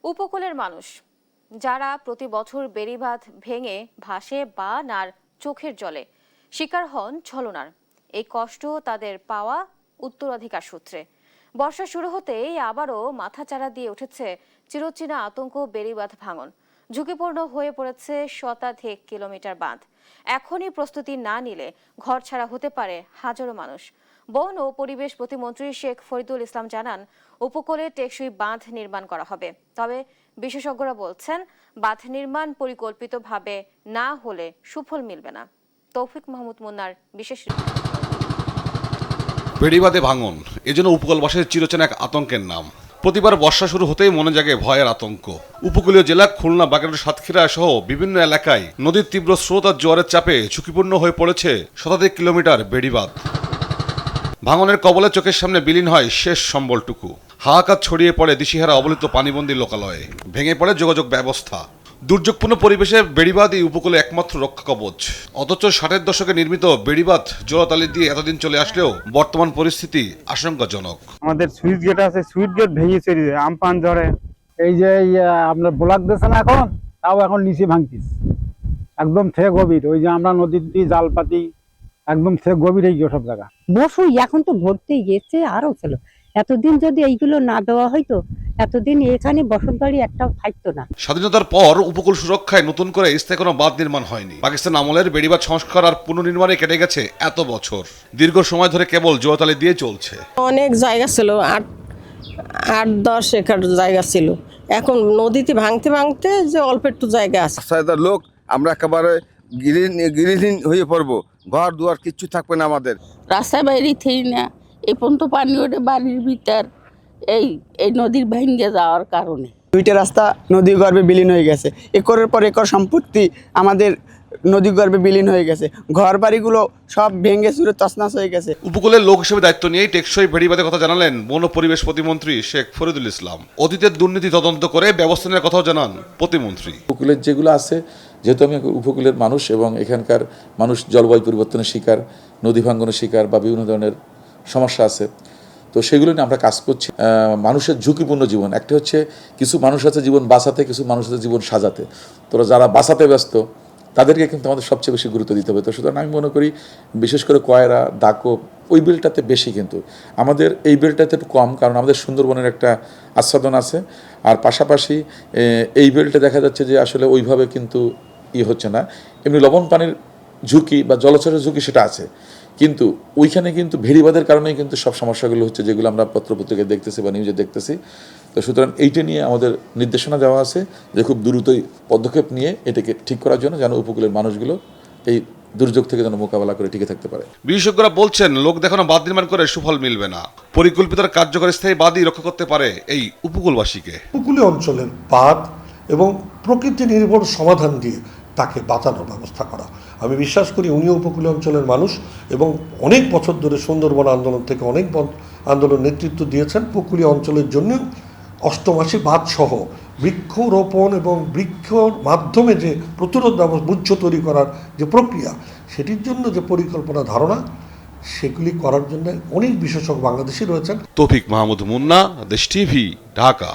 উপকূলের মানুষ যারা প্রতি বছর বেড়িবাঁধ ভেঙে ভাসে বান আর চোখের জলে শিকার হন ছলনার, এই কষ্ট তাদের পাওয়া উত্তরাধিকার সূত্রে। বর্ষা শুরু হতেই আবারও মাথাচাড়া দিয়ে উঠেছে চিরচেনা আতঙ্ক বেড়িবাঁধ ভাঙন। ঝুঁকিপূর্ণ হয়ে পড়েছে শতাধিক কিলোমিটার বাঁধ। এখনই প্রস্তুতি না নিলে ঘরছাড়া হতে পারে হাজারো মানুষ। বন ও পরিবেশ প্রতিমন্ত্রী শেখ ফরিদুল ইসলাম জানান, উপকূলে টেকসই বাঁধ নির্মাণ করা হবে। তবে বিশেষজ্ঞরা বলছেন, বাঁধ নির্মাণ পরিকল্পিতভাবে না হলে সুফল মিলবে না। তৌফিক মাহমুদ মুন্নার বিশেষ বেড়িবাঁধে ভাঙন এজন্য উপকূলবাসীর চিরচেনা এক আতঙ্কের নাম। প্রতিবার বর্ষা শুরু হতেই মনে জাগে ভয়ের আতঙ্ক। উপকূলীয় জেলা খুলনা, বাগেরহাট, সাতক্ষীরা সহ বিভিন্ন এলাকায় নদীর তীব্র স্রোত আর জোয়ারের চাপে ঝুঁকিপূর্ণ হয়ে পড়েছে শতাধিক কিলোমিটার বেড়িবাঁধ। ভাঙনের কবলে চোখের সামনে বিলীন হয় শেষ সম্বলটুকু। হাহাকার ছড়িয়ে পড়ে দিশেহারা অবলিত পানিবন্দী লোকালয়ে, ভেঙে পড়ে যোগাযোগ ব্যবস্থা। দুর্যোগপূর্ণ পরিবেশে বেড়িবাঁধ এই উপকূলে একমাত্র রক্ষা কবচ। অথচ 60-এর দশকে নির্মিত বেড়িবাঁধ জোড়াতালি দিয়ে এতদিন চলে আসলেও বর্তমান পরিস্থিতি আশঙ্কাজনক। আমাদের সুইচ গেট আছে, সুইচ গেট ভেঙে চলে যায় আমপান ঝড়ে। এই যে আপনার ব্লক দিয়েছে না এখন, তাও এখন নিচে ভাঙতিস একদম থেকে গভীর। ওই যে আমরা নদীর দিয়ে জাল পাতি একদম থেকে গভীর হয়ে গিয়ে সব জায়গা বসুই এখন তো ভর্তি গেছে আরো ছিল। এতদিন যদি এইগুলো না দেওয়া হয়তো এতদিন এখানে বসত বাড়ি একটাও থাকতো না। স্বাধীনতার পর উপকূল সুরক্ষায় নতুন করে স্থায়ী কোনো বাঁধ নির্মাণ হয়নি। পাকিস্তান আমলের বেড়িবাঁধ সংস্কার আর পুনর্নির্মাণে কেটে গেছে এত বছর। দীর্ঘ সময় ধরে কেবল জোয়াতালি দিয়ে চলছে। অনেক জায়গা ছিল, 8-10 একর জায়গা ছিল। এখন নদীতে ভাঙতে ভাঙতে যে অল্প একটু জায়গা আছে। লোক আমরা একেবারে গৃহহীন হয়ে পড়বো, ঘর দুয়ার কিচ্ছু থাকবে না আমাদের। রাস্তায় বাইরে থেই না, এই পর্যন্ত পানি ওঠে বাড়ির ভিতর এই নদীর ভেঙে যাওয়ার কারণে। দুইটা রাস্তা নদী গর্ভে বিলীন হয়ে গেছে। একরের পর একর সম্পত্তি আমাদের নদী গর্ভে বিলীন হয়ে গেছে। ঘর বাড়িগুলো সব ভেঙে চুরে তছনছ হয়ে গেছে। উপকূলের লোক হিসেবে দায়িত্ব নিয়েই টেকসই বেড়িবাঁধের কথা জানালেন বন ও পরিবেশ প্রতিমন্ত্রী শেখ ফরিদুল ইসলাম। অতীতের দুর্নীতি তদন্ত করে ব্যবস্থা নেওয়ার কথাও জানান প্রতিমন্ত্রী। উপকূলের যেগুলো আছে, যেহেতু আমি উপকূলের মানুষ এবং এখানকার মানুষ জলবায়ু পরিবর্তনের শিকার, নদী ভাঙ্গনের শিকার বা বিভিন্ন ধরনের সমস্যা আছে, তো সেগুলো নিয়ে আমরা কাজ করছি। মানুষের ঝুঁকিপূর্ণ জীবন, একটা হচ্ছে কিছু মানুষ আছে জীবন বাঁচাতে, কিছু মানুষ আছে জীবন সাজাতে। তোরা যারা বাঁচাতে ব্যস্ত তাদেরকে কিন্তু আমাদের সবচেয়ে বেশি গুরুত্ব দিতে হবে। তো সুতরাং আমি মনে করি বিশেষ করে কয়রা, দাকো ওই বিলটাতে বেশি, কিন্তু আমাদের এই বিলটাতে একটু কম, কারণ আমাদের সুন্দরবনের একটা আচ্ছাদন আছে। আর পাশাপাশি এই বিলটা দেখা যাচ্ছে যে আসলে ওইভাবে কিন্তু হচ্ছে না। এমনি লবণ পানির ঝুঁকি বা জলচরের ঝুঁকি সেটা আছে, কিন্তু ওইখানে কিন্তু ভেড়িবাঁধের কারণেই কিন্তু সব সমস্যাগুলো হচ্ছে, যেগুলো আমরা পত্রপত্রিকায় দেখতেছি বা নিউজে দেখতেছি। তো সুতরাং এইটা নিয়ে আমাদের নির্দেশনা দেওয়া আছে যে খুব দ্রুতই পদক্ষেপ নিয়ে এটাকে ঠিক করার জন্য, যেন উপকূলের মানুষগুলো এই দুর্যোগ থেকে যেন মোকাবেলা করে টিকে থাকতে পারে। বিশেষজ্ঞরা বলছেন, লোক দেখানো বাঁধ নির্মাণ করে সুফল মিলবে না। পরিকল্পিত কার্যকর স্থায়ী বাঁধই রক্ষা করতে পারে এই উপকূলবাসীকে। উপকূলীয় অঞ্চলের বাঁধ এবং প্রকৃতি নির্ভর সমাধান দিয়ে তাকে বাঁচানোর ব্যবস্থা করা। আমি বিশ্বাস করি উনিও উপকূলীয় অঞ্চলের মানুষ এবং অনেক বছর ধরে সুন্দরবন আন্দোলন থেকে অনেক আন্দোলন নেতৃত্ব দিয়েছেন। উপকূলীয় অঞ্চলের জন্য অষ্টমাসী বাঁধ সহ বৃক্ষরোপণ এবং বৃক্ষর মাধ্যমে যে প্রতিরোধ ব্যবস্থা তৈরি করার যে প্রক্রিয়া, সেটির জন্য যে পরিকল্পনা ধারণা, সেগুলি করার জন্য অনেক বিশেষজ্ঞ বাংলাদেশি রয়েছেন। তৌফিক মাহমুদ মুন্না, দেশ টিভি, ঢাকা।